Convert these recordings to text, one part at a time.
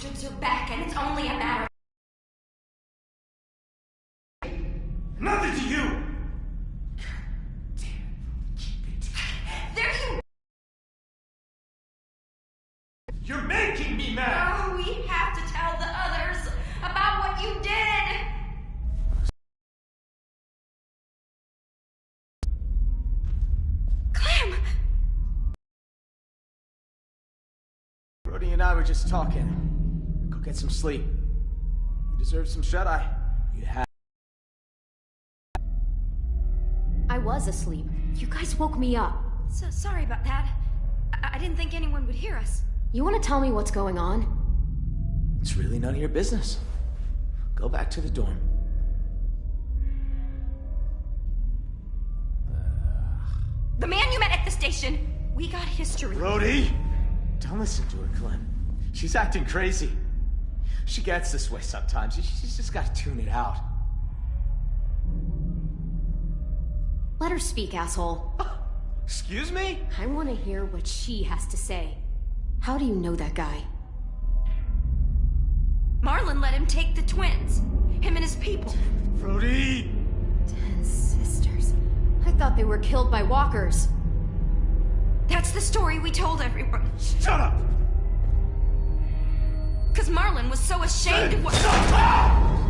bastards are back, and it's only a matter of... Nothing to you! God damn it. Keep it together. There you... You're making me mad! Oh, we have to tell the others about what you did! Clem! Brody and I were just talking. Go get some sleep. You deserve some shut-eye. You have. I was asleep. You guys woke me up. So sorry about that. I didn't think anyone would hear us. You want to tell me what's going on? It's really none of your business. Go back to the dorm. The man you met at the station, we got history. Brody! Don't listen to her, Clem. She's acting crazy. She gets this way sometimes. She's just got to tune it out. Let her speak, asshole. Excuse me? I want to hear what she has to say. How do you know that guy? Marlon let him take the twins. Him and his people. Brody! 10 sisters. I thought they were killed by walkers. That's the story we told everyone. Shut up! Because Marlon was so ashamed of what... Shut up!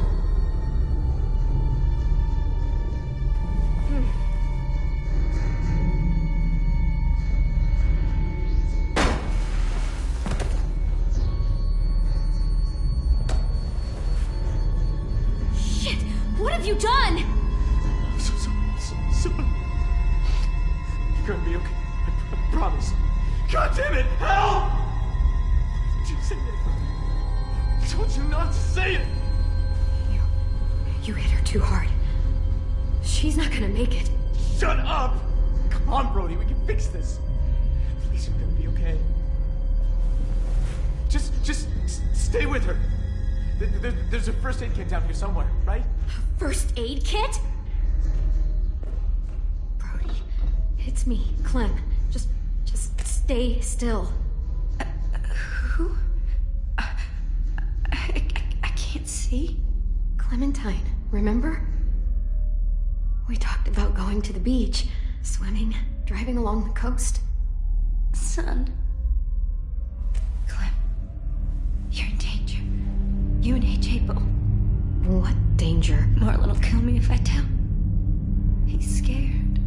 Shit! What have you done? So, you're gonna be okay. I promise. God damn it! Help! Why did you say that? I told you not to say it! You hit her too hard. She's not gonna make it. Shut up! Come on, Brody, we can fix this. Please, you're gonna be okay. Just stay with her. There's a first aid kit down here somewhere, right? First aid kit? Brody, it's me, Clem. Just stay still. Who? I can't see. Clementine, remember? We talked about going to the beach, swimming, driving along the coast. Son. Clem. You're in danger. You and AJ both. What danger? Marlon will kill me if I tell. He's scared.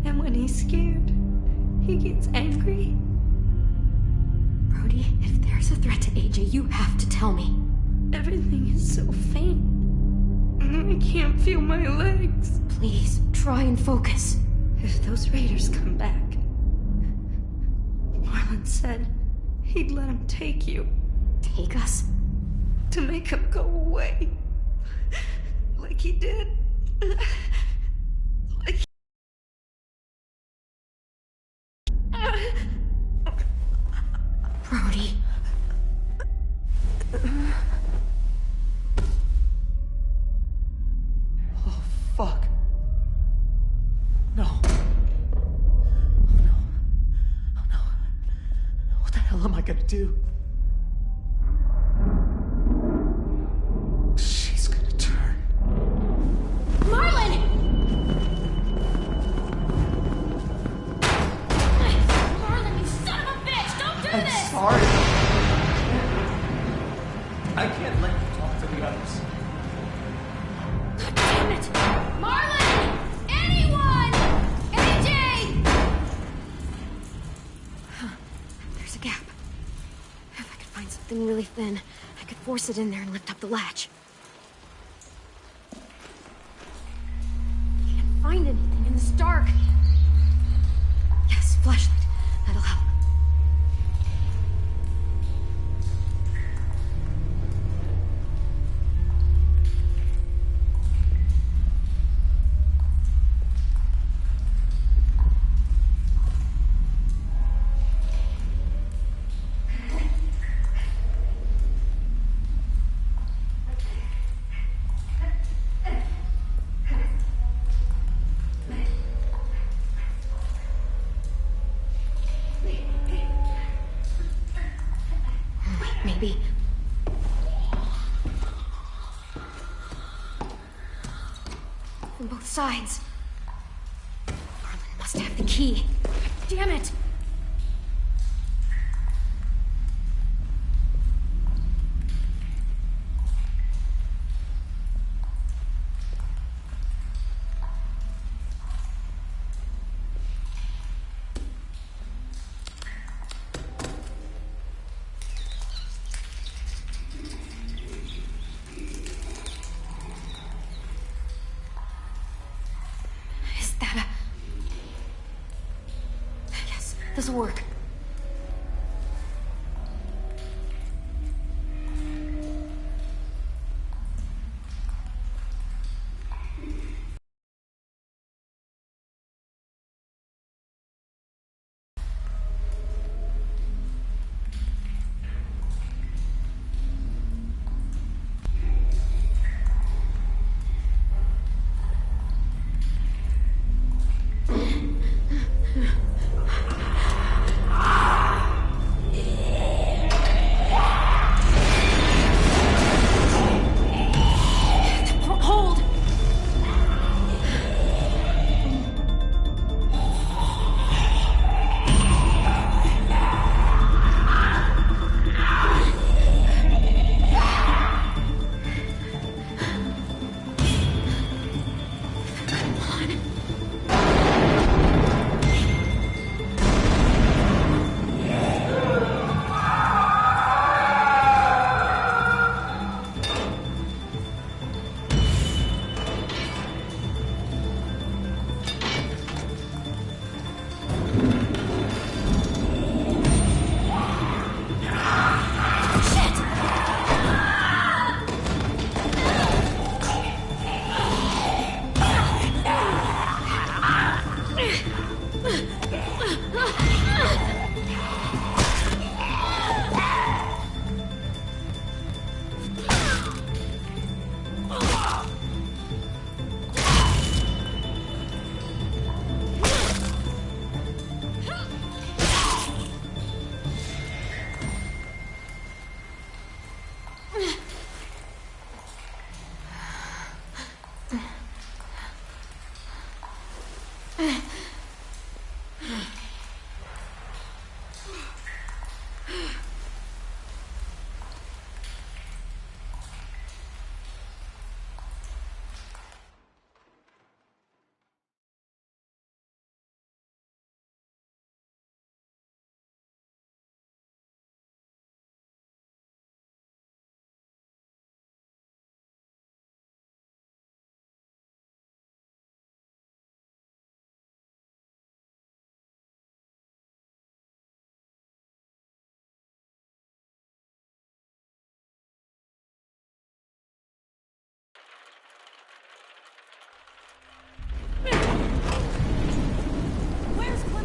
And when he's scared, he gets angry. Brody, if there's a threat to AJ, you have to tell me. Everything is so faint. I can't feel my legs. Please, try and focus. If those raiders come back, Marlon said he'd let him take you Take us? to make him go away. Like he did. Like Brody. Oh, fuck. No. Oh, no. Oh, no. What the hell am I gonna do? She's gonna turn. Marlon! Marlon, you son of a bitch! Don't do I'm this! sorry. I can't let you talk to the others. God damn it! Marlon! Anyone! AJ! There's a gap. If I could find something really thin, I could force it in there and lift up the latch. Can't find anything in this dark. Yes, flashlight. That'll help. Maybe both sides. Marlon must have the key. Damn it! This'll work.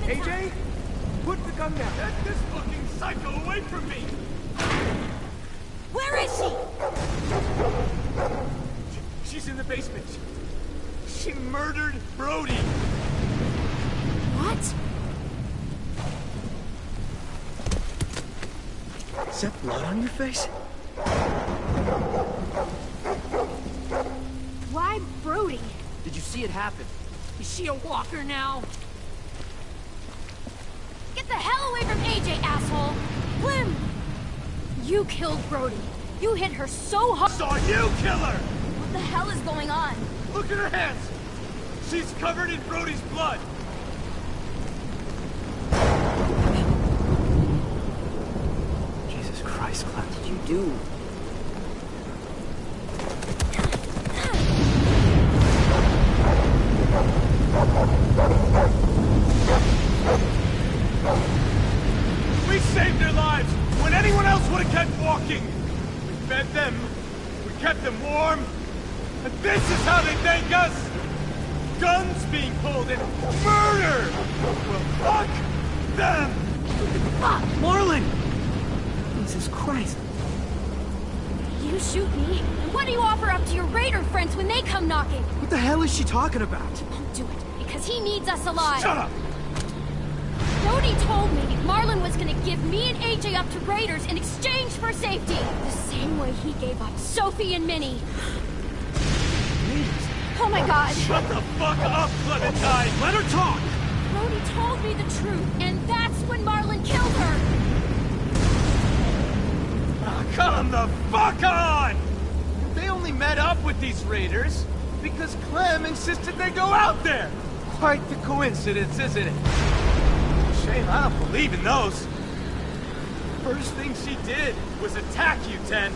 AJ? Put the gun down. Get this fucking psycho away from me! Where is she? She's in the basement. She murdered Brody. What? Is that blood on your face? Why Brody? Did you see it happen? Is she a walker now? Get the hell away from AJ, asshole! Clem! You killed Brody. You hit her so hard. Saw you kill her! What the hell is going on? Look at her hands! She's covered in Brody's blood! Jesus Christ, what did you do? We saved their lives when anyone else would have kept walking! We fed them, we kept them warm, and this is how they thank us! Guns being pulled and murder! Well, fuck them! Fuck! Marlon! Jesus Christ. You shoot me, and what do you offer up to your raider friends when they come knocking? What the hell is she talking about? Don't do it, because he needs us alive. Shut up! Brody told me Marlon was gonna give me and AJ up to raiders in exchange for safety. The same way he gave up Sophie and Minnie. Raiders? Oh my god! Shut the fuck up, Clementine! Let her talk! Brody told me the truth, and that's when Marlon killed her! Come the fuck on! They only met up with these raiders because Clem insisted they go out there. Quite the coincidence, isn't it? Shame I don't believe in those. First thing she did was attack you, Ten.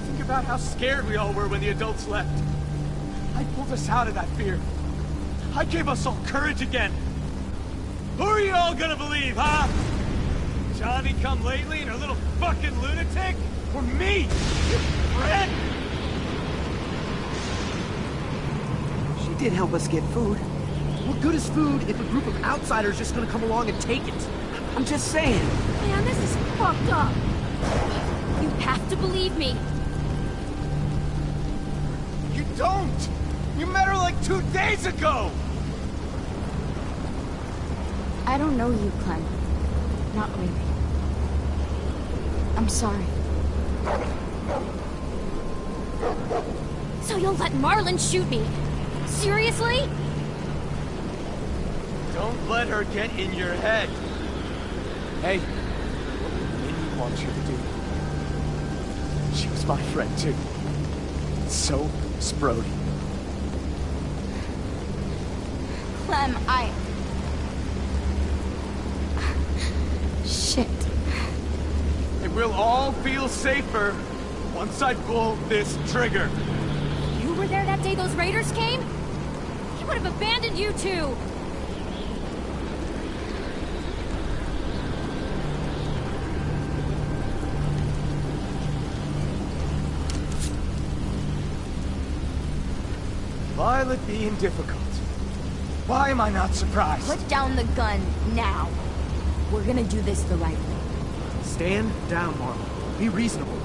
Think about how scared we all were when the adults left. I pulled us out of that fear. I gave us all courage again. Who are you all gonna believe, huh? Johnny come lately and her little fucking lunatic? Or me? Your friend? She did help us get food. What good is food if a group of outsiders just gonna come along and take it? I'm just saying. Man, this is fucked up. You have to believe me. You don't! You met her like 2 days ago! I don't know you, Clem. Not really. I'm sorry. So you'll let Marlon shoot me? Seriously? Don't let her get in your head. Hey, Minnie wants you to do. She was my friend too. So was Brody. Clem, Shit. And we'll all feel safer once I pull this trigger. You were there that day those raiders came? He would have abandoned you two! Violet being difficult. Why am I not surprised? Put down the gun, now. We're gonna do this the right way. Stand down, Marlon. Be reasonable.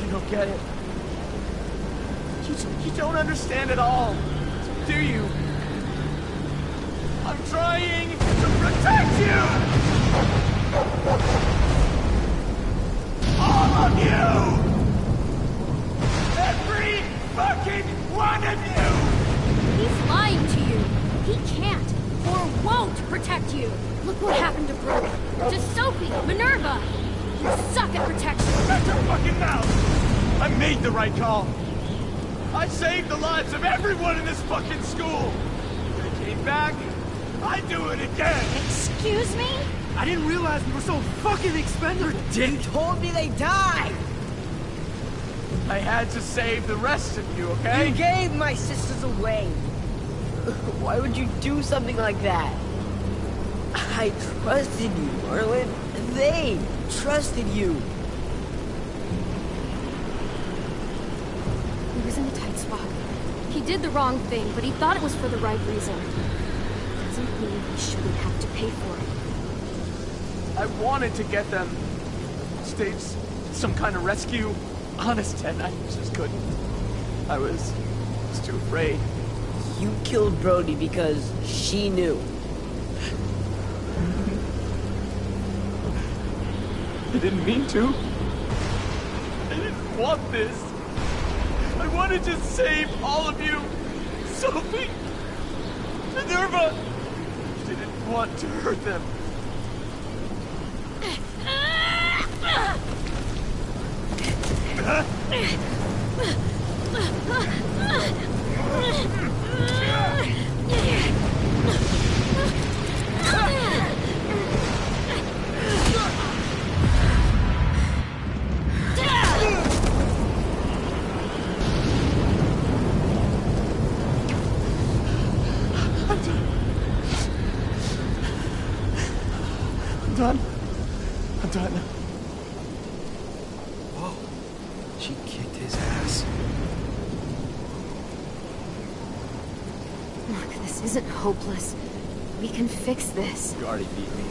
You don't get it. You don't understand at all, do you? I'm trying to protect you! All of you! Every fucking one of you! He's lying to you. He can't, or won't protect you. Look what happened to Brooke, to Sophie, Minerva. You suck at protection. Shut your fucking mouth! I made the right call. I saved the lives of everyone in this fucking school. They came back. I'd do it again. Excuse me? I didn't realize we were so fucking expendable. You told me they died! I had to save the rest of you, okay? You gave my sisters away! Why would you do something like that? I trusted you, Marlon. They trusted you. He was in a tight spot. He did the wrong thing, but he thought it was for the right reason. Doesn't mean he shouldn't have to pay for it. I wanted to get them. Stage some kind of rescue. Honest, Ted, I just couldn't. I was too afraid. You killed Brody because she knew. I didn't mean to. I didn't want this. I wanted to save all of you. Sophie, Minerva. I didn't want to hurt them. I'm done. Whoa. She kicked his ass. Look, this isn't hopeless. We can fix this. You already beat me.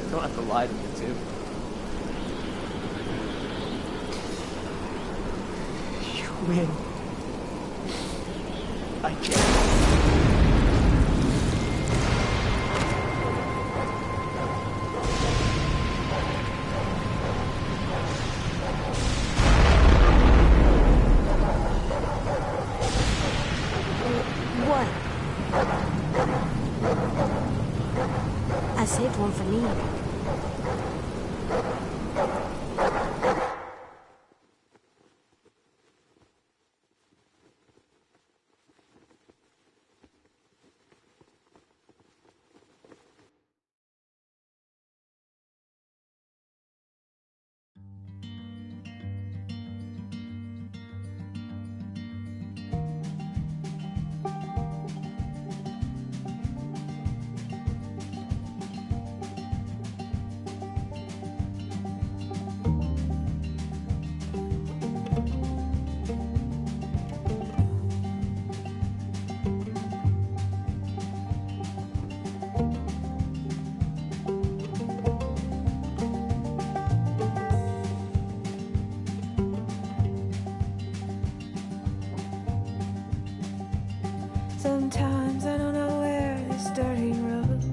Don't have to lie to me, too. You win. I can't. Sometimes I don't know where this dirty road.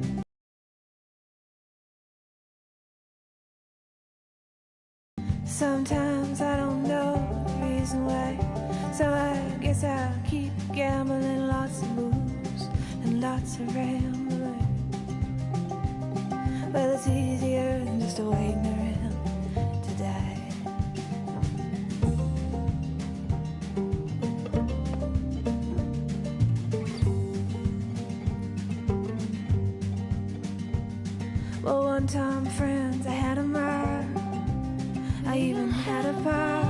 Sometimes I don't know the reason why. So I guess I'll keep gambling, lots of moves and lots of rambling. Well, it's easier than just waiting around to die. Well, one time, friends, I had a mile. I even had a pal.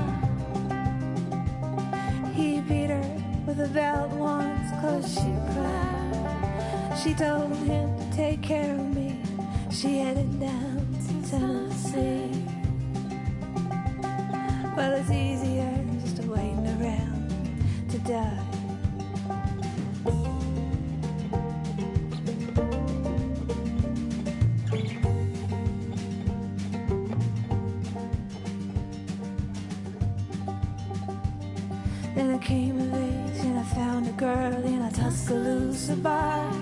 He beat her with a belt once, 'cause she cried. She told him to take care of me. She headed down to Tennessee. Well, it's easier just waiting around to die. Then I came of age and I found a girl in a Tuscaloosa bar.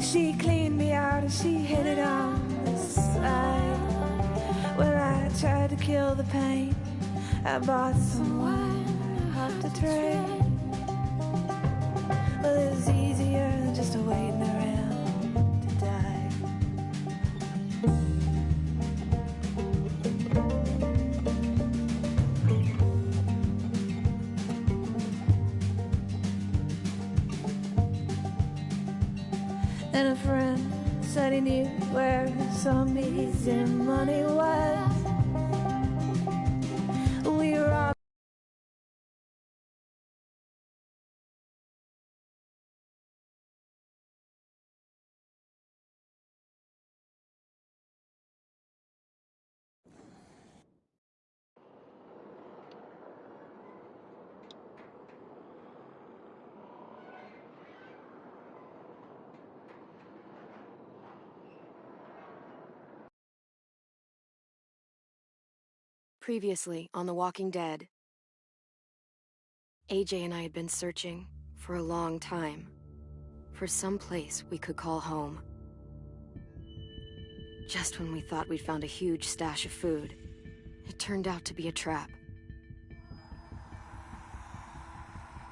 She cleaned me out and she hit it on the side. Well, I tried to kill the pain. I bought some wine off the train. Well, it's easier than just waiting around to die. And a friend said he knew where some easy money was. We robbed. Previously on The Walking Dead, AJ and I had been searching for a long time for some place we could call home. Just when we thought we'd found a huge stash of food, it turned out to be a trap.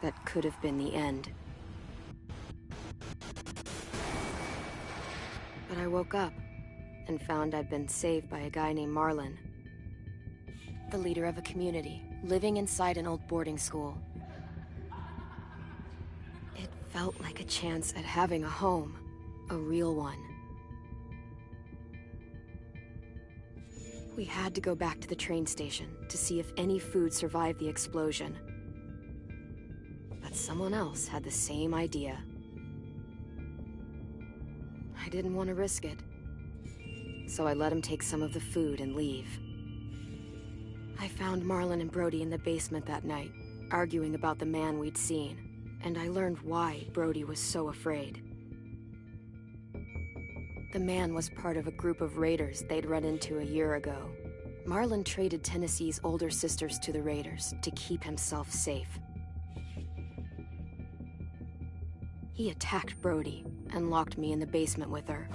That could have been the end. But I woke up and found I'd been saved by a guy named Marlon, the leader of a community living inside an old boarding school. It felt like a chance at having a home, a real one. We had to go back to the train station to see if any food survived the explosion. But someone else had the same idea. I didn't want to risk it, so I let him take some of the food and leave. I found Marlon and Brody in the basement that night, arguing about the man we'd seen, and I learned why Brody was so afraid. The man was part of a group of raiders they'd run into a year ago. Marlon traded Tennessee's older sisters to the raiders to keep himself safe. He attacked Brody and locked me in the basement with her.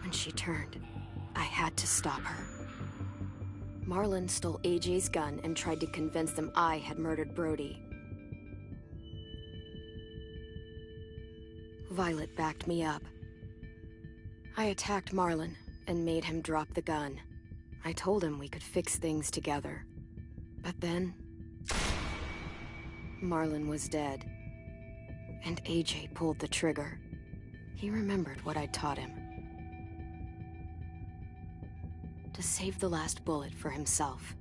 When she turned, I had to stop her. Marlon stole AJ's gun and tried to convince them I had murdered Brody. Violet backed me up. I attacked Marlon and made him drop the gun. I told him we could fix things together. But then, Marlon was dead, and AJ pulled the trigger. He remembered what I'd taught him. To save the last bullet for himself.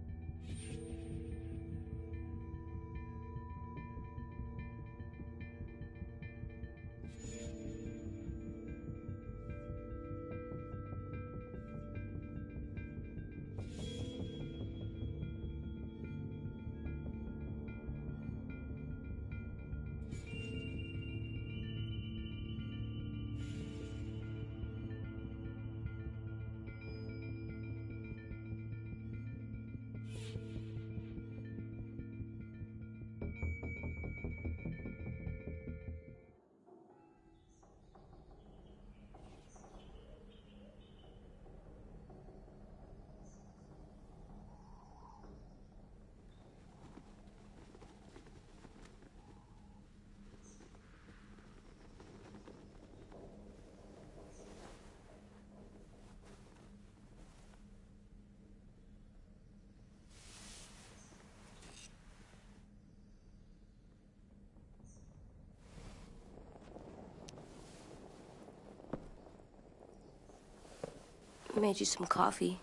I made you some coffee.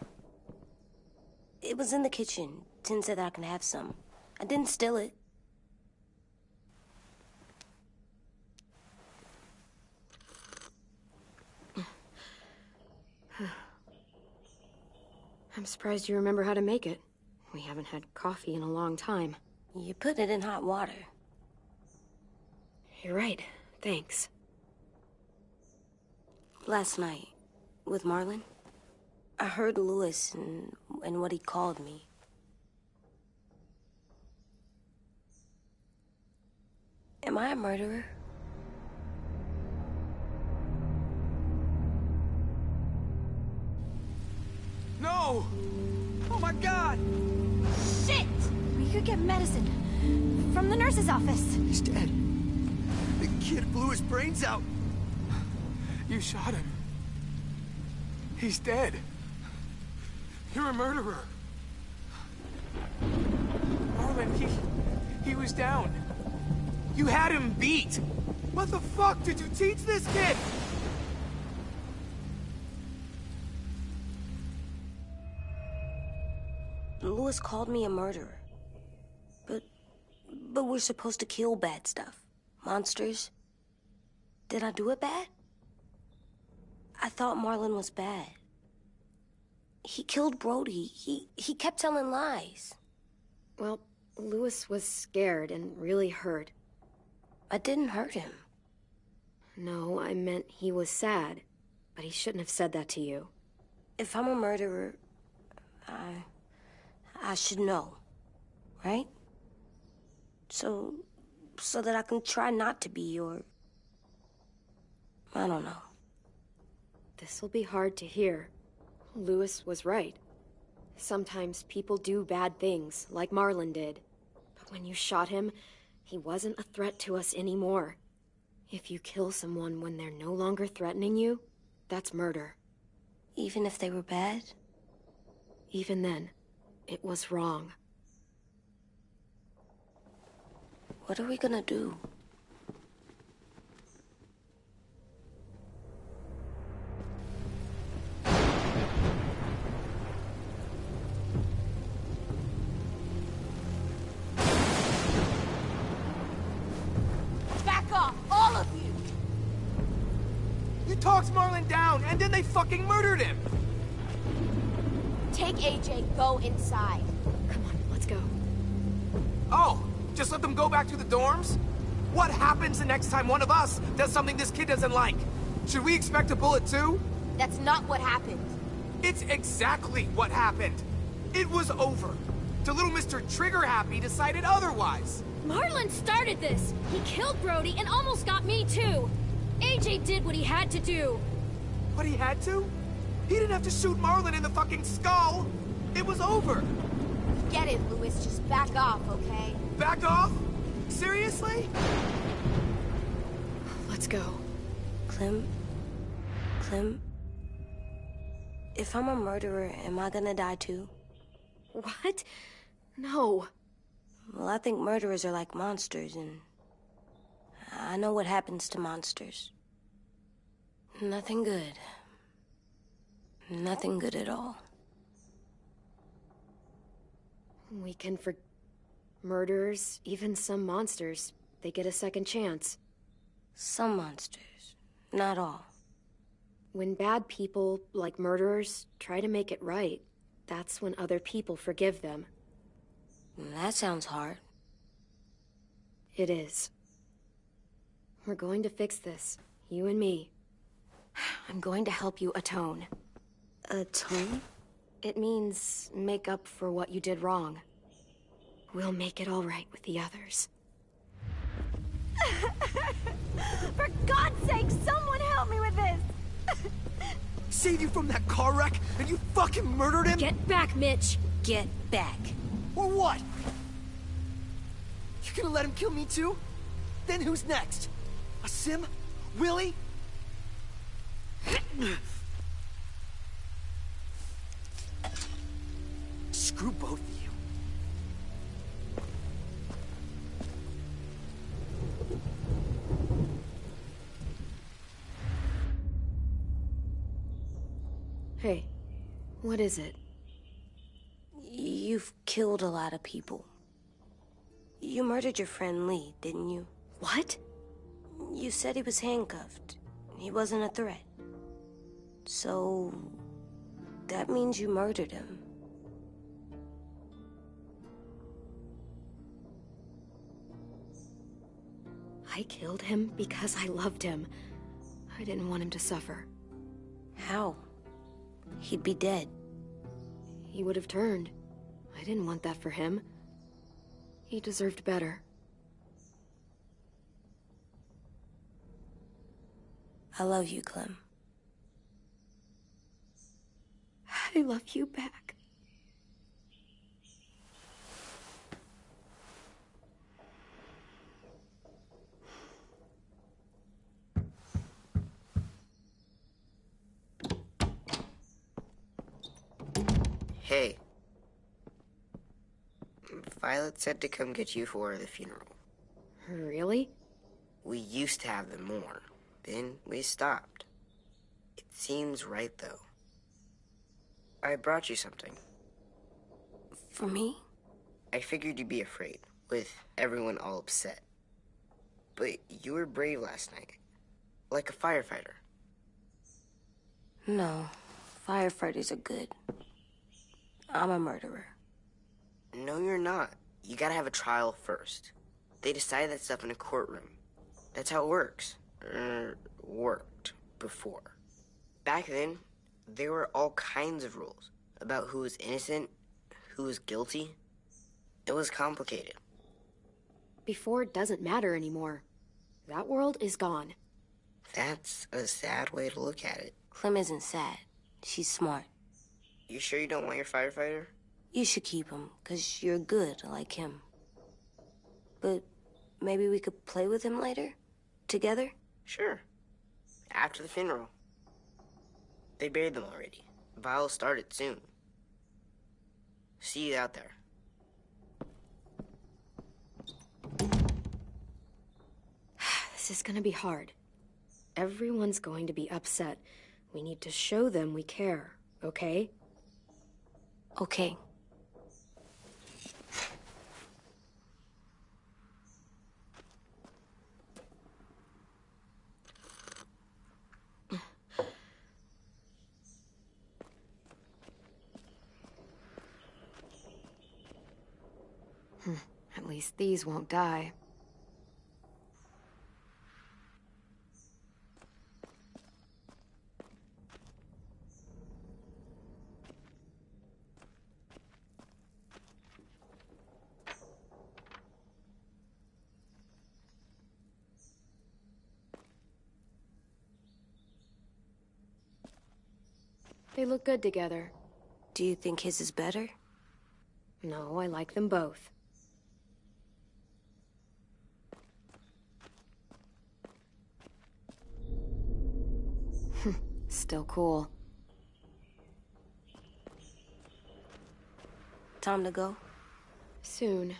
It was in the kitchen. Tin said that I can have some. I didn't steal it. I'm surprised you remember how to make it. We haven't had coffee in a long time. You put it in hot water. You're right. Thanks. Last night, with Marlon, I heard Louis and what he called me. Am I a murderer? No! Oh my god! Shit! We could get medicine from the nurse's office. He's dead. The kid blew his brains out. You shot him. He's dead. You're a murderer. Marlon, he was down. You had him beat. What the fuck did you teach this kid? Louis called me a murderer. But we're supposed to kill bad stuff. Monsters. Did I do it bad? I thought Marlon was bad. He killed Brody. He kept telling lies. Well, Louis was scared and really hurt. I didn't hurt him. No, I meant he was sad. But he shouldn't have said that to you. If I'm a murderer, I should know, right? So that I can try not to be, or... I don't know. This'll be hard to hear. Louis was right. Sometimes people do bad things, like Marlon did. But when you shot him, he wasn't a threat to us anymore. If you kill someone when they're no longer threatening you, that's murder. Even if they were bad? Even then, it was wrong. What are we gonna do? Back off, all of you! You talked Marlon down, and then they fucking murdered him! Take AJ, go inside. Come on, let's go. Oh, just let them go back to the dorms? What happens the next time one of us does something this kid doesn't like? Should we expect a bullet too? That's not what happened. It's exactly what happened. It was over. The little Mr. Trigger Happy decided otherwise. Marlon started this! He killed Brody and almost got me too! AJ did what he had to do! What, he had to? He didn't have to shoot Marlon in the fucking skull! It was over! Get it, Louis. Just back off, okay? Back off? Seriously? Let's go. Clem? If I'm a murderer, am I gonna die too? What? No. Well, I think murderers are like monsters, and I know what happens to monsters. Nothing good. Nothing good at all. We can murderers, even some monsters, they get a second chance. Some monsters, not all. When bad people, like murderers, try to make it right, that's when other people forgive them. That sounds hard. It is. We're going to fix this, you and me. I'm going to help you atone. Atone? It means make up for what you did wrong. We'll make it all right with the others. For God's sake, someone help me with this! Saved you from that car wreck, and you fucking murdered him? Get back, Mitch! Get back. Or what? You gonna let him kill me too? Then who's next? A Sim? Willie? Screw both of you. Hey, What is it? You've killed a lot of people. You murdered your friend Lee, didn't you? What? You said he was handcuffed. He wasn't a threat. So... that means you murdered him. I killed him because I loved him. I didn't want him to suffer. How? He'd be dead. He would have turned. I didn't want that for him. He deserved better. I love you, Clem. I love you back. Hey. Violet said to come get you for the funeral. Really? We used to have them more. Then we stopped. It seems right, though. I brought you something. For me? I figured you'd be afraid, with everyone all upset. But you were brave last night. Like a firefighter. No. Firefighters are good. I'm a murderer. No, you're not. You gotta have a trial first. They decide that stuff in a courtroom. That's how it works. Worked before. Back then, there were all kinds of rules about who was innocent, who was guilty. It was complicated. Before doesn't matter anymore. That world is gone. That's a sad way to look at it. Clem isn't sad. She's smart. You sure you don't want your firefighter? You should keep him, 'cause you're good like him. But maybe we could play with him later? Together? Sure. After the funeral. They buried them already. Vio'll start it soon. See you out there. This is gonna be hard. Everyone's going to be upset. We need to show them we care, okay? Okay. At least these won't die. They look good together. Do you think his is better? No, I like them both. Still cool. Time to go? Soon.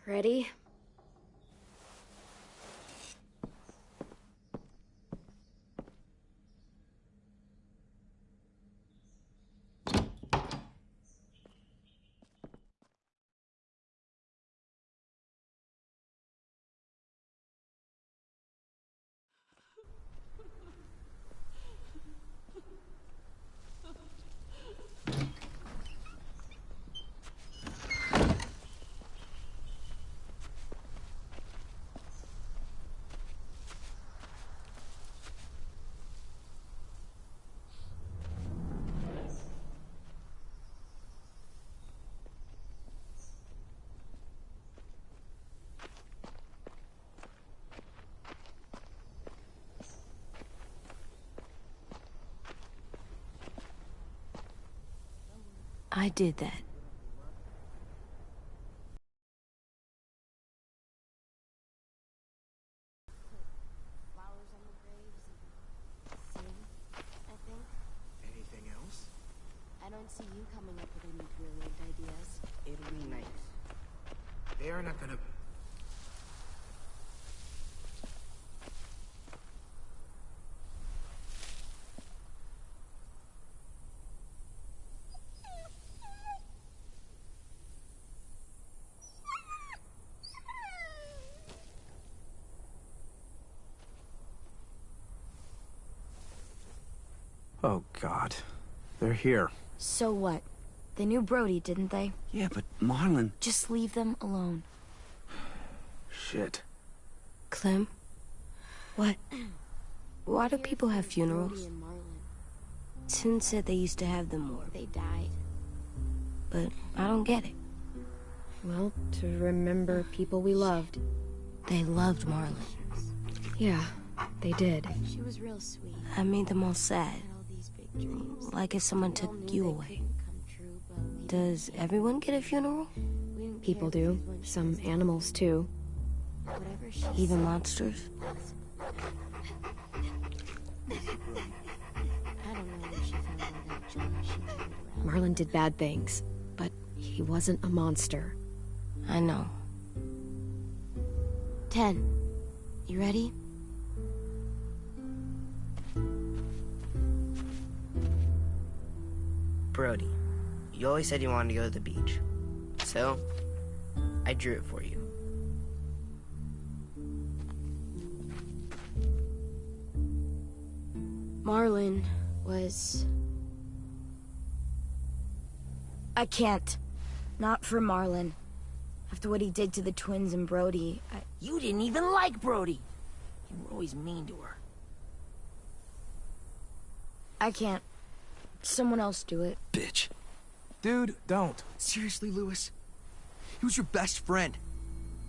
Ready? I did that. Anything else? I don't see you coming up with any brilliant ideas. They are not gonna... Oh, God. They're here. So what? They knew Brody, didn't they? Yeah, but Marlon... Just leave them alone. Shit. Clem? What? Why do people have funerals? Tin said they used to have them more. They died. But I don't get it. Well, to remember people we loved. They loved Marlon. Yeah, they did. She was real sweet. I made them all sad. Had all these big dreams. Like if someone took you away. Does everyone get a funeral? People do. Some animals, too. Even monsters? Marlon did bad things, but he wasn't a monster. I know. 10. You ready? Brody, you always said you wanted to go to the beach. So, I drew it for you. Marlon was... I can't. Not for Marlon. After what he did to the twins and Brody, You didn't even like Brody. You were always mean to her. I can't. Someone else do it. Bitch. Dude, don't. Seriously, Lewis? He was your best friend.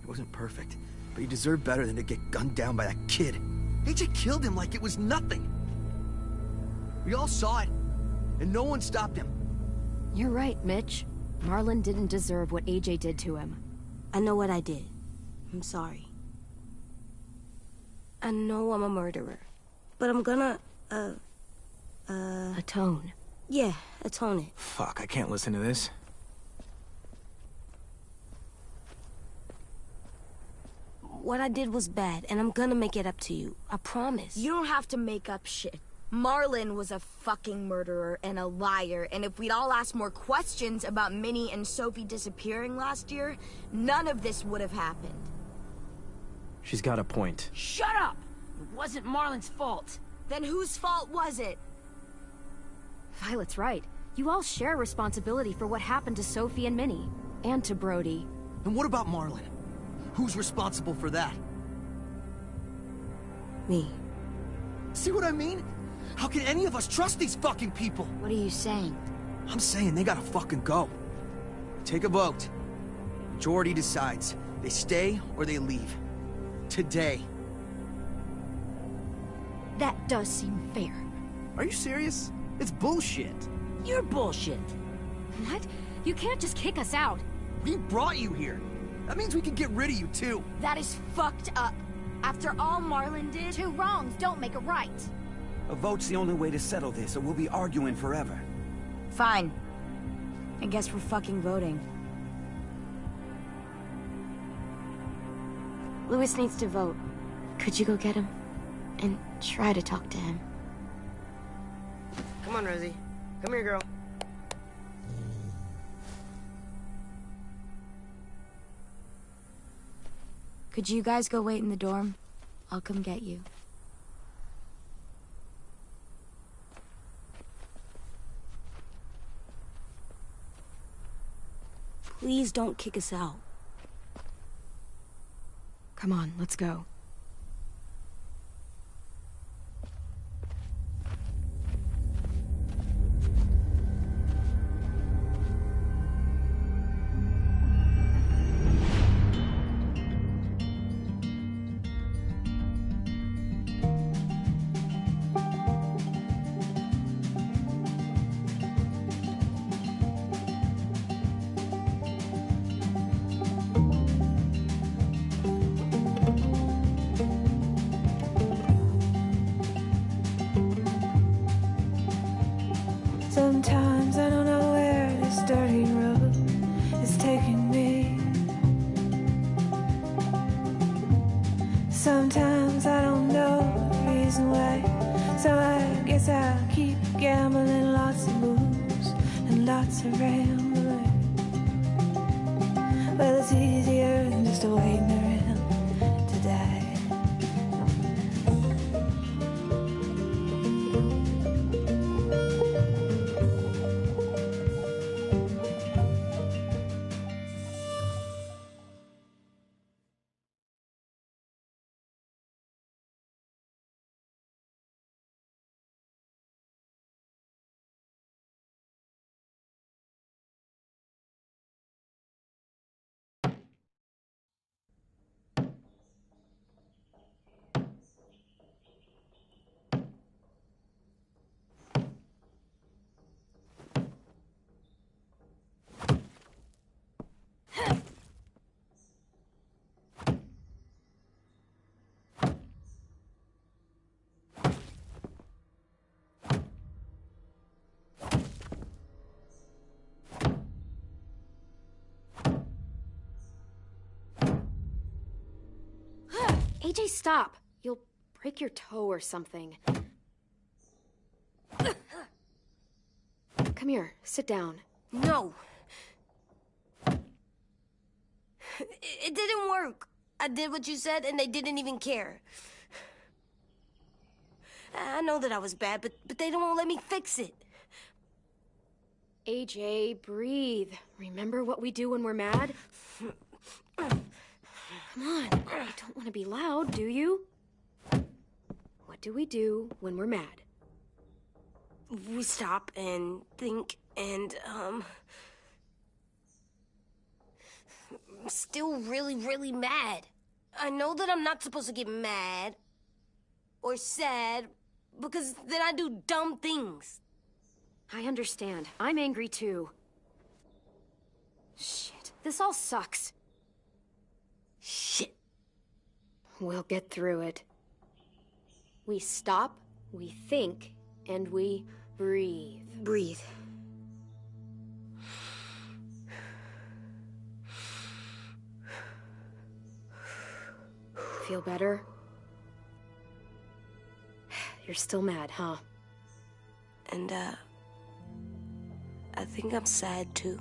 He wasn't perfect, but he deserved better than to get gunned down by that kid. AJ killed him like it was nothing. We all saw it, and no one stopped him. You're right, Mitch. Marlon didn't deserve what AJ did to him. I know what I did. I'm sorry. I know I'm a murderer. But I'm gonna, Atone. yeah, atone it. Fuck, I can't listen to this. What I did was bad, and I'm gonna make it up to you. I promise. You don't have to make up shit. Marlon was a fucking murderer and a liar, and if we'd all asked more questions about Minnie and Sophie disappearing last year, none of this would have happened. She's got a point. Shut up! It wasn't Marlon's fault. Then whose fault was it? Violet's right. You all share responsibility for what happened to Sophie and Minnie. And to Brody. And what about Marlon? Who's responsible for that? Me. See what I mean? How can any of us trust these fucking people? What are you saying? I'm saying they gotta fucking go. Take a vote. Majority decides. They stay or they leave. Today. That does seem fair. Are you serious? It's bullshit. You're bullshit. What? You can't just kick us out. We brought you here. That means we can get rid of you too. That is fucked up. After all Marlon did... Two wrongs don't make a right. A vote's the only way to settle this, or we'll be arguing forever. Fine. I guess we're fucking voting. Lewis needs to vote. Could you go get him? And try to talk to him. Come on, Rosie. Come here, girl. Could you guys go wait in the dorm? I'll come get you. Please don't kick us out. Come on, let's go. lots of rambling. Well, it's easier than just waiting around to die. AJ, stop! You'll break your toe or something. Come here, sit down. No. It didn't work. I did what you said, and they didn't even care. I know that I was bad, but they don't let me fix it. AJ, breathe. Remember what we do when we're mad? Come on, you don't want to be loud, do you? What do we do when we're mad? We stop and think and, I'm still really, really mad. I know that I'm not supposed to get mad or sad because then I do dumb things. I understand. I'm angry too. Shit, this all sucks. Shit. We'll get through it. We stop, we think, and we breathe. Breathe. Feel better? You're still mad, huh? And, I think I'm sad too.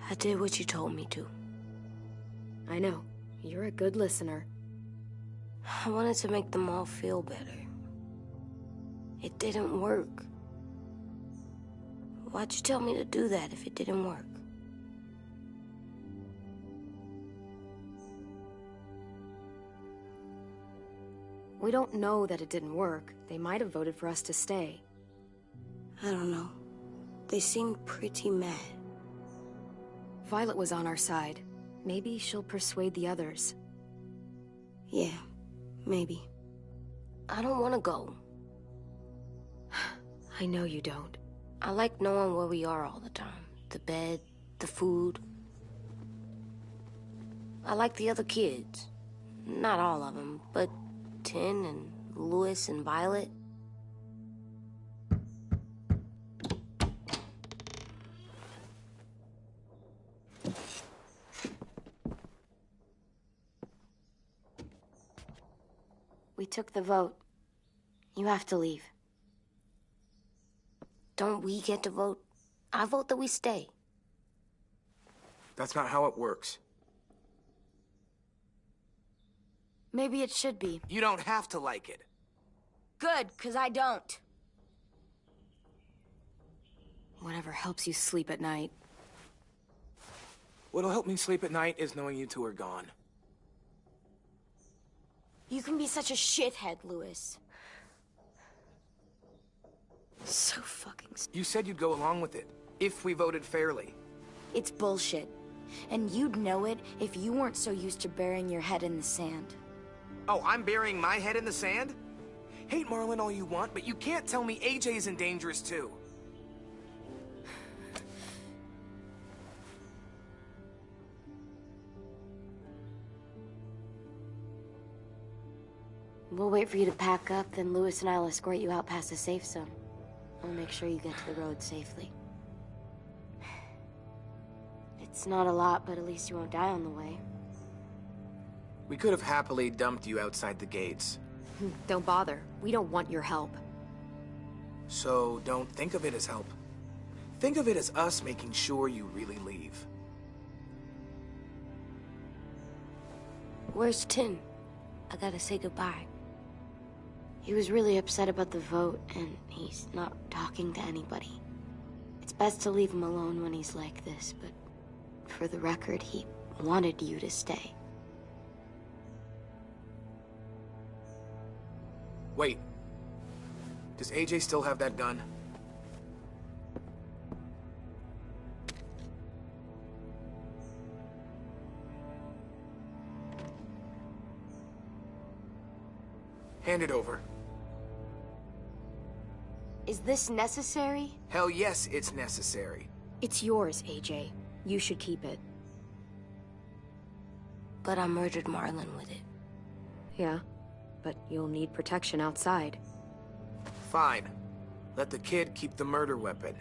I did what you told me to. I know. You're a good listener. I wanted to make them all feel better. It didn't work. Why'd you tell me to do that if it didn't work? We don't know that it didn't work. They might have voted for us to stay. I don't know. They seemed pretty mad. Violet was on our side. Maybe she'll persuade the others. Yeah, maybe. I don't want to go. I know you don't. I like knowing where we are all the time. The bed, the food. I like the other kids. Not all of them, but Tin and Louis and Violet. We took the vote. You have to leave. Don't we get to vote? I vote that we stay. That's not how it works. Maybe it should be. You don't have to like it. Good, 'cause I don't. Whatever helps you sleep at night. What'll help me sleep at night is knowing you two are gone. You can be such a shithead, Louis. So fucking... You said you'd go along with it, if we voted fairly. It's bullshit. And you'd know it if you weren't so used to burying your head in the sand. Oh, I'm burying my head in the sand? Hate Marlin all you want, but you can't tell me AJ isn't dangerous too. We'll wait for you to pack up, then Louis and I'll escort you out past the safe zone. I'll make sure you get to the road safely. It's not a lot, but at least you won't die on the way. We could have happily dumped you outside the gates. Don't bother. We don't want your help. So don't think of it as help. Think of it as us making sure you really leave. Where's Tin? I gotta say goodbye. He was really upset about the vote, and he's not talking to anybody. It's best to leave him alone when he's like this, but for the record, he wanted you to stay. Wait. Does AJ still have that gun? Hand it over. Is this necessary? Hell yes, it's necessary. It's yours, AJ. You should keep it. But I murdered Marlon with it. Yeah, but you'll need protection outside. Fine. Let the kid keep the murder weapon.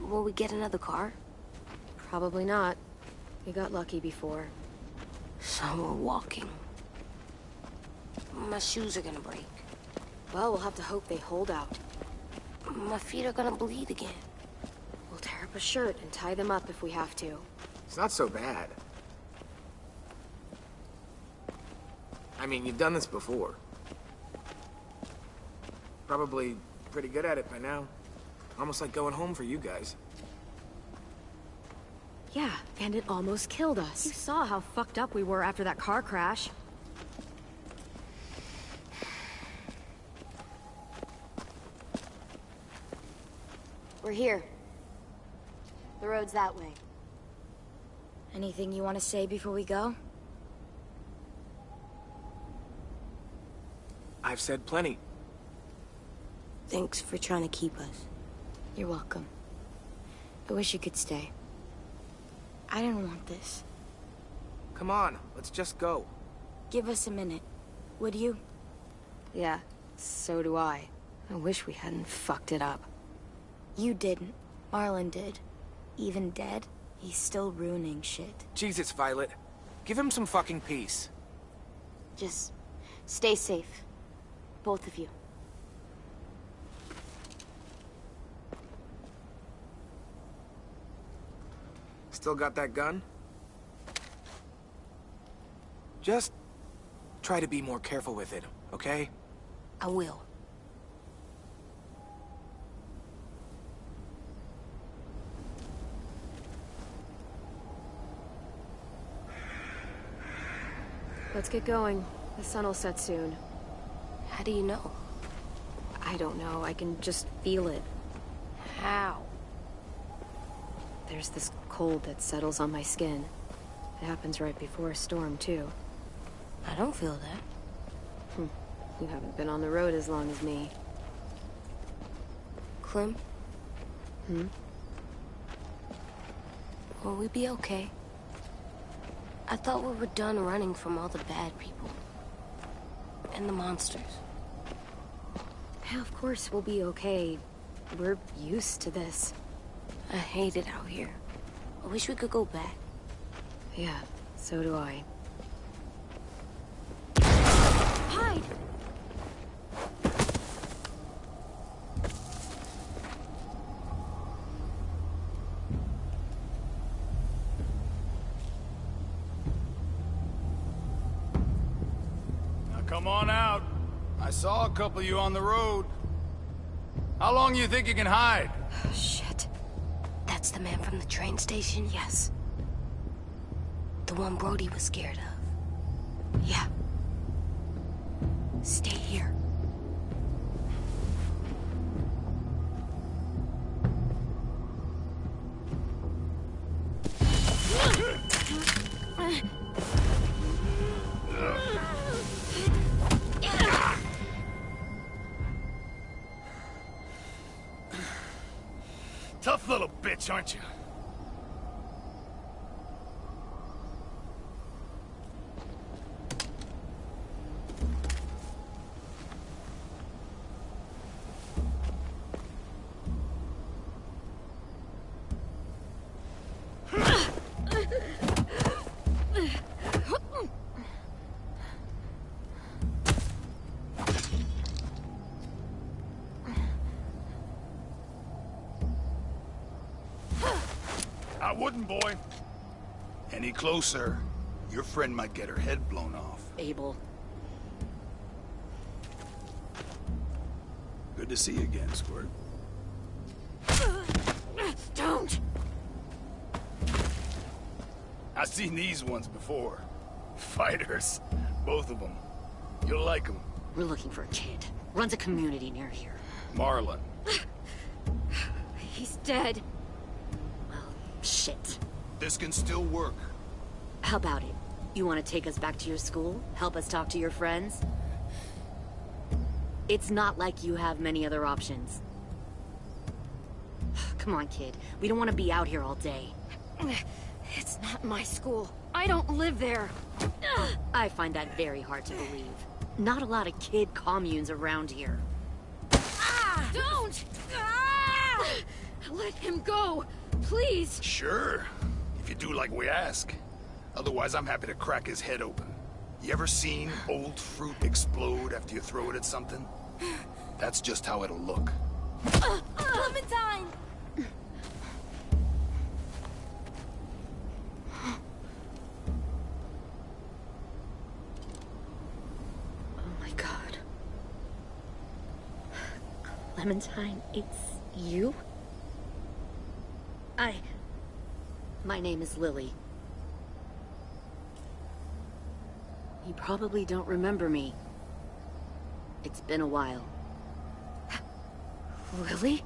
Will we get another car? Probably not. We got lucky before. So we're walking. My shoes are gonna break. Well, we'll have to hope they hold out. My feet are gonna bleed again. We'll tear up a shirt and tie them up if we have to. It's not so bad. I mean, you've done this before. Probably pretty good at it by now. Almost like going home for you guys. Yeah, and it almost killed us. You saw how fucked up we were after that car crash. We're here. The road's that way. Anything you want to say before we go? I've said plenty. Thanks for trying to keep us. You're welcome. I wish you could stay. I didn't want this. Come on, let's just go. Give us a minute, would you? Yeah, so do I. I wish we hadn't fucked it up. You didn't. Marlon did. Even dead, he's still ruining shit. Jesus, Violet. Give him some fucking peace. Just stay safe. Both of you. Still got that gun? Just try to be more careful with it, okay? I will. Let's get going. The sun will set soon. How do you know? I don't know. I can just feel it. How? There's this cold that settles on my skin. It happens right before a storm, too. I don't feel that. You haven't been on the road as long as me. Clem? Will we be okay? I thought we were done running from all the bad people. And the monsters. Yeah, of course we'll be okay. We're used to this. I hate it out here. I wish we could go back. Yeah, so do I. Hide! Now come on out. I saw a couple of you on the road. How long you think you can hide? Shit. That's the man from the train station? Yes. The one Brody was scared of. Yeah. Stay here. Tough little bitch, aren't you? I wouldn't, boy. Any closer, your friend might get her head blown off. Abel. Good to see you again, Squirt. Don't! I've seen these ones before. Fighters. Both of them. You'll like them. We're looking for a kid. Runs a community near here. Marlon. He's dead. Well, shit. This can still work. How about it? You want to take us back to your school? Help us talk to your friends? It's not like you have many other options. Come on, kid. We don't want to be out here all day. It's not my school. I don't live there. I find that very hard to believe. Not a lot of kid communes around here. Don't! Ah! Let him go, please. Sure. If you do like we ask. Otherwise, I'm happy to crack his head open. You ever seen old fruit explode after you throw it at something? That's just how it'll look. Clementine! Oh my god. Clementine, it's you? My name is Lily. You probably don't remember me. It's been a while. Lily?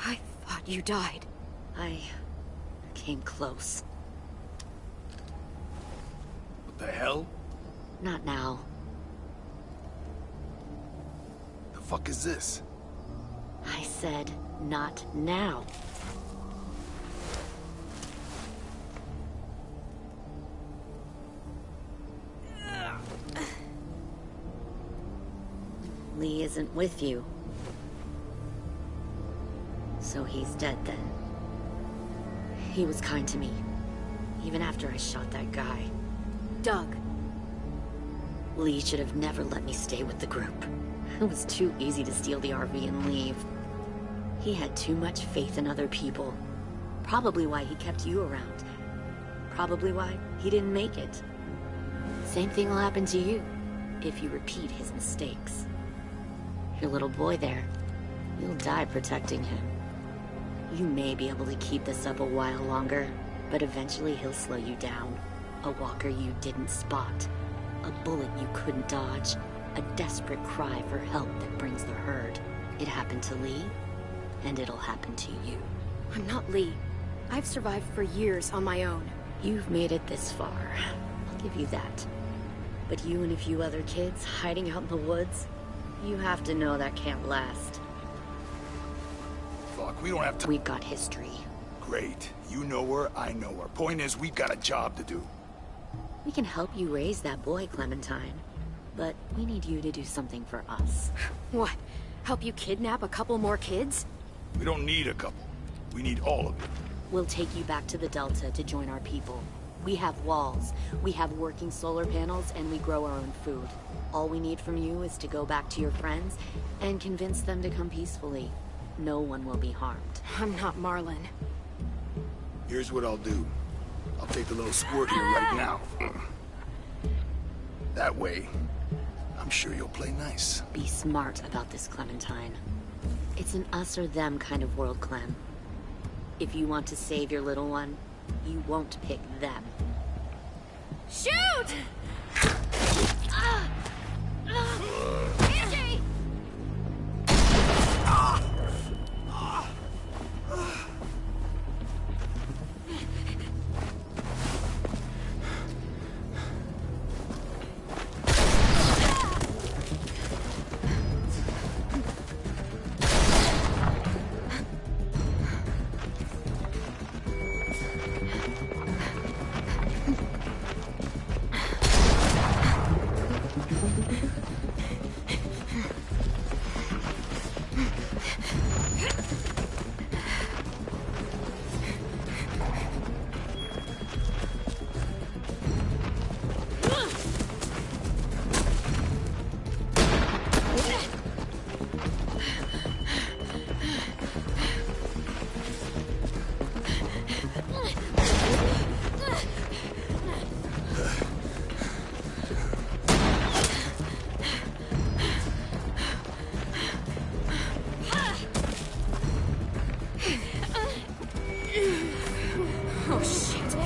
I thought you died. I came close. What the hell? Not now. The fuck is this? I said, not now. Lee isn't with you. So he's dead then. He was kind to me, even after I shot that guy. Doug. Lee should have never let me stay with the group. It was too easy to steal the RV and leave. He had too much faith in other people. Probably why he kept you around. Probably why he didn't make it. Same thing will happen to you, if you repeat his mistakes. Your little boy there, you'll die protecting him. You may be able to keep this up a while longer, but eventually he'll slow you down. A walker you didn't spot. A bullet you couldn't dodge. A desperate cry for help that brings the herd. It happened to Lee, and it'll happen to you. I'm not Lee. I've survived for years on my own. You've made it this far. I'll give you that. But you and a few other kids hiding out in the woods, you have to know that can't last. Fuck, we don't have to— We've got history. Great. You know her, I know her. Point is, we've got a job to do. We can help you raise that boy, Clementine. But we need you to do something for us. What? Help you kidnap a couple more kids? We don't need a couple. We need all of you. We'll take you back to the Delta to join our people. We have walls, we have working solar panels, and we grow our own food. All we need from you is to go back to your friends and convince them to come peacefully. No one will be harmed. I'm not Marlon. Here's what I'll do. I'll take the little squirt here right now. That way, I'm sure you'll play nice. Be smart about this, Clementine. It's an us or them kind of world, Clem. If you want to save your little one, you won't pick them. Shoot! AJ! Shit!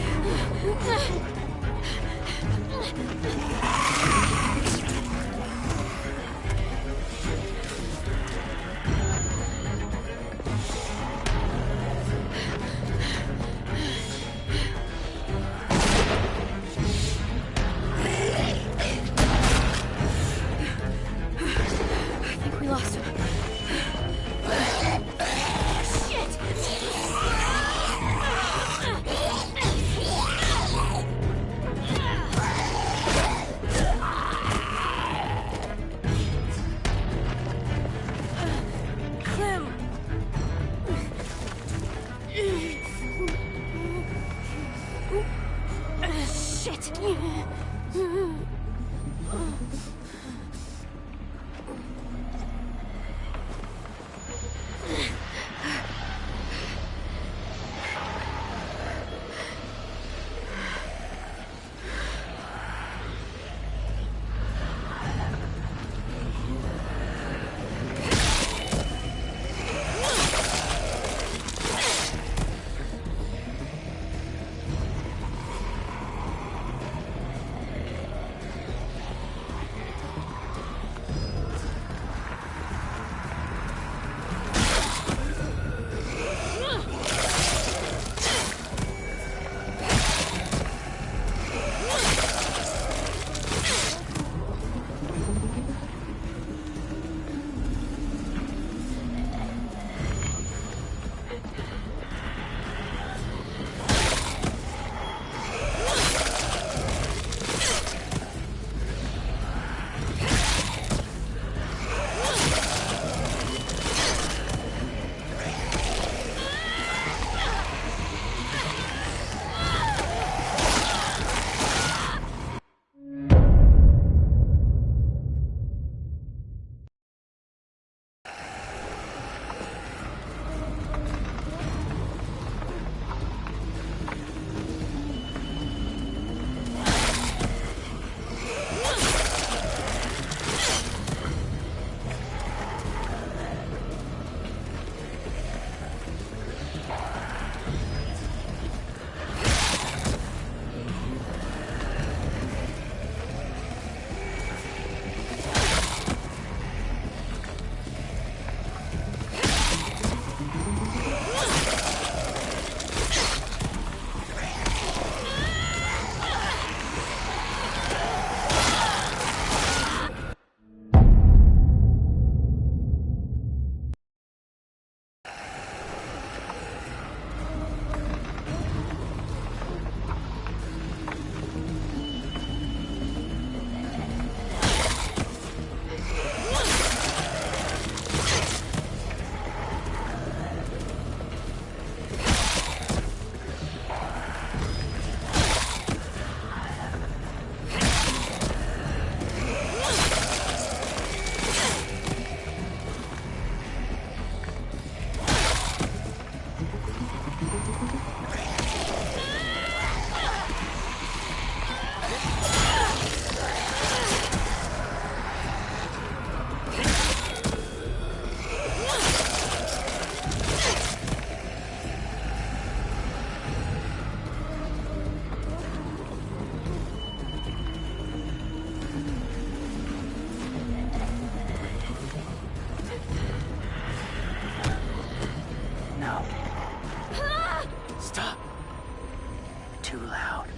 too loud.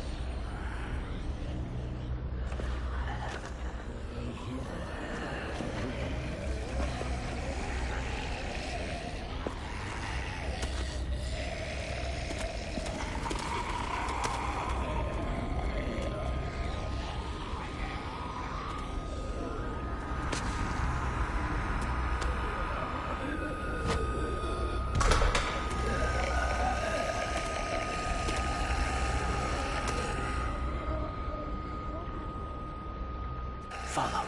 Follow.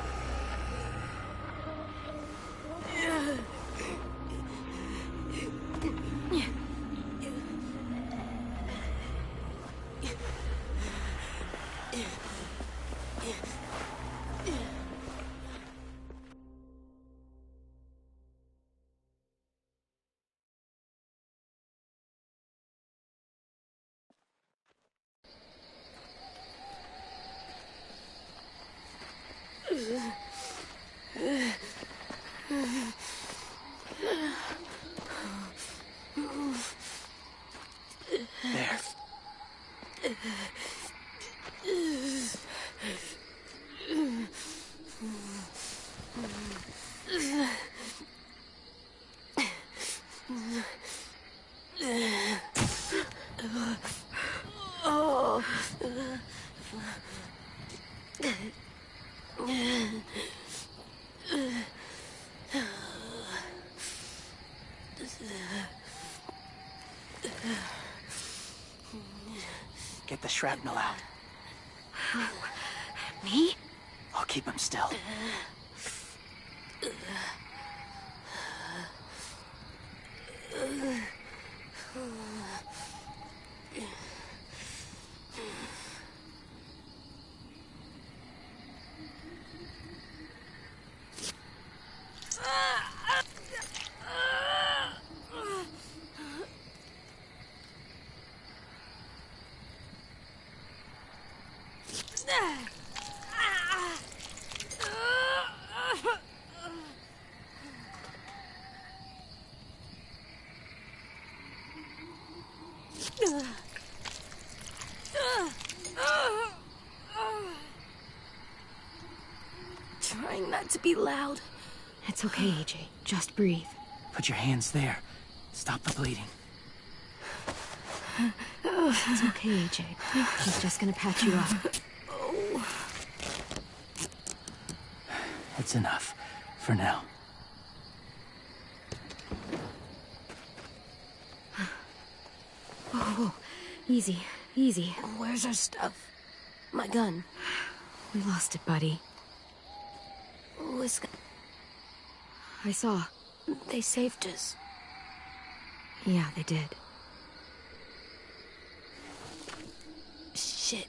There. Oh. Get the shrapnel out. Me? I'll keep him still. Trying not to be loud. It's okay, AJ. Just breathe. Put your hands there. Stop the bleeding. It's okay, AJ. He's just gonna patch you up. Oh. It's enough. For now. Whoa. Easy. Easy. Where's our stuff? My gun. We lost it, buddy. Whisk. I saw. They saved us. Yeah, they did. Shit.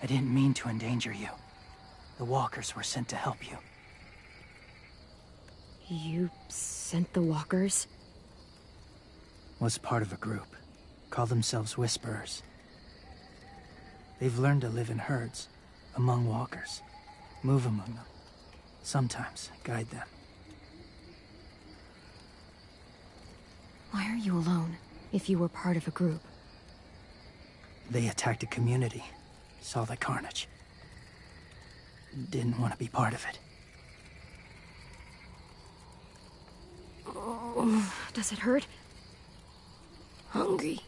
I didn't mean to endanger you. The walkers were sent to help you. You sent the walkers? Was part of a group. Call themselves Whisperers. They've learned to live in herds, among walkers. Move among them. Sometimes guide them. Why are you alone, if you were part of a group? They attacked a community. Saw the carnage. Didn't want to be part of it. Oh, does it hurt? Hungry.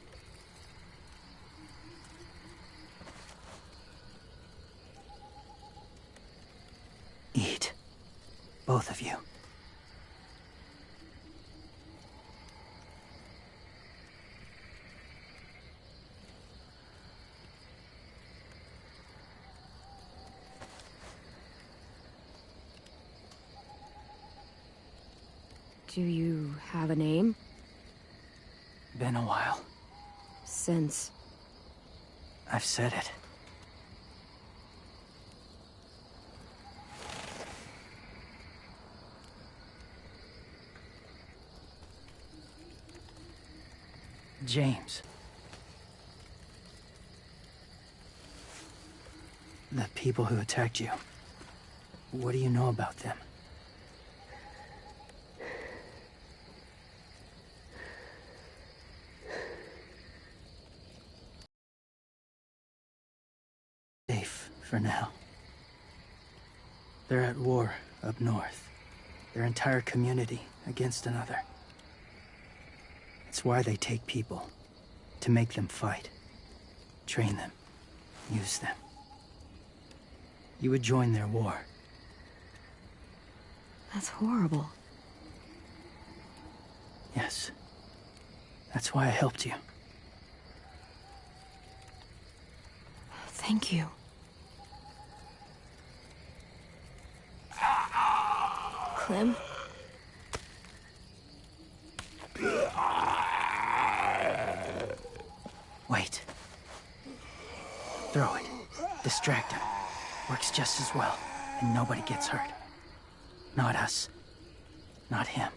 Eat. Both of you. Do you have a name? Been a while. Since? I've said it. James. The people who attacked you. What do you know about them? Safe for now. They're at war up north. Their entire community against another. It's why they take people. To make them fight. Train them. Use them. You would join their war. That's horrible. Yes. That's why I helped you. Thank you. Clem? Wait. Throw it. Distract him. Works just as well, and nobody gets hurt. Not us. Not him.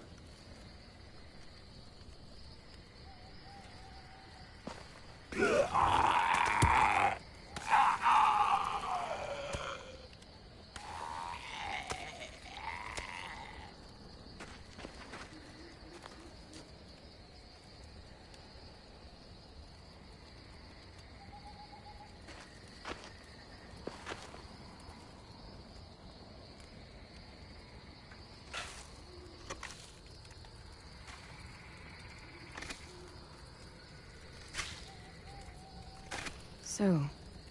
So,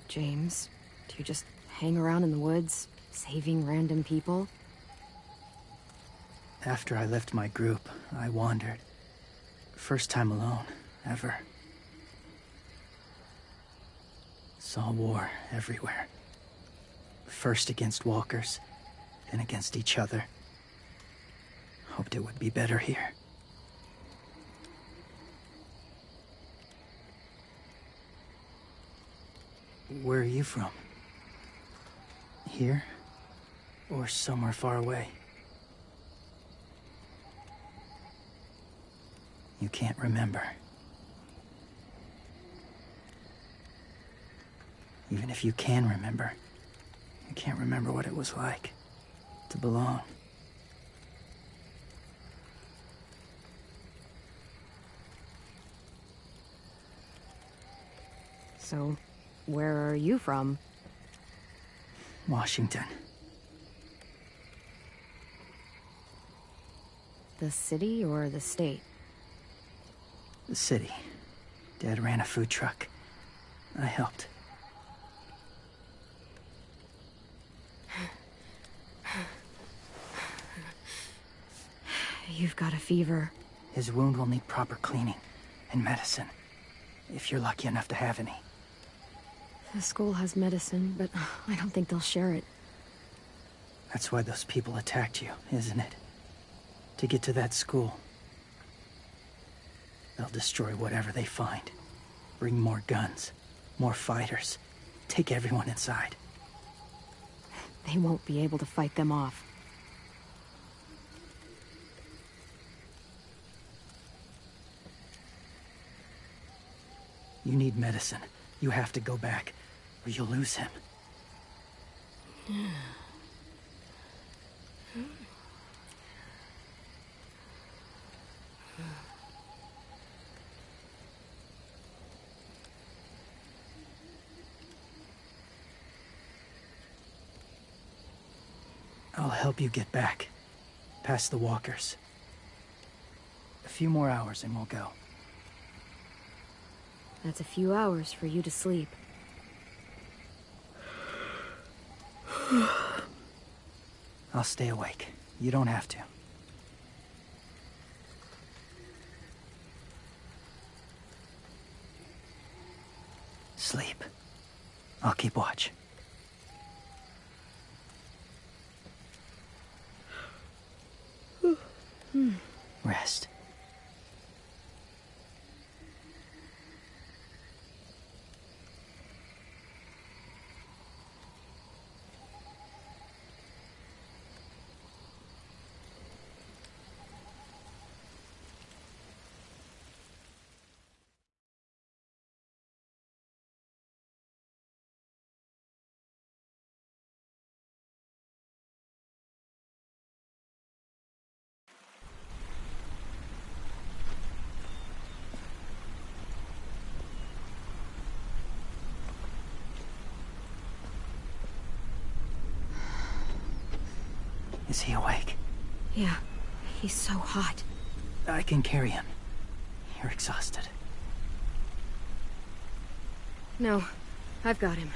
James, do you just hang around in the woods, saving random people? After I left my group, I wandered. First time alone, ever. Saw war everywhere. First against walkers, then against each other. Hoped it would be better here. Where are you from? Here? Or somewhere far away? You can't remember. Even if you can remember, you can't remember what it was like to belong. So, where are you from? Washington. The city or the state? The city. Dad ran a food truck. I helped. You've got a fever. His wound will need proper cleaning and medicine, if you're lucky enough to have any. The school has medicine, but I don't think they'll share it. That's why those people attacked you, isn't it? To get to that school. They'll destroy whatever they find. Bring more guns, more fighters. take everyone inside. They won't be able to fight them off. You need medicine. You have to go back, or you'll lose him. I'll help you get back, past the walkers. A few more hours and we'll go. That's a few hours for you to sleep. I'll stay awake. You don't have to. Sleep. I'll keep watch. Rest. Is he awake? Yeah, he's so hot. I can carry him. You're exhausted. No, I've got him.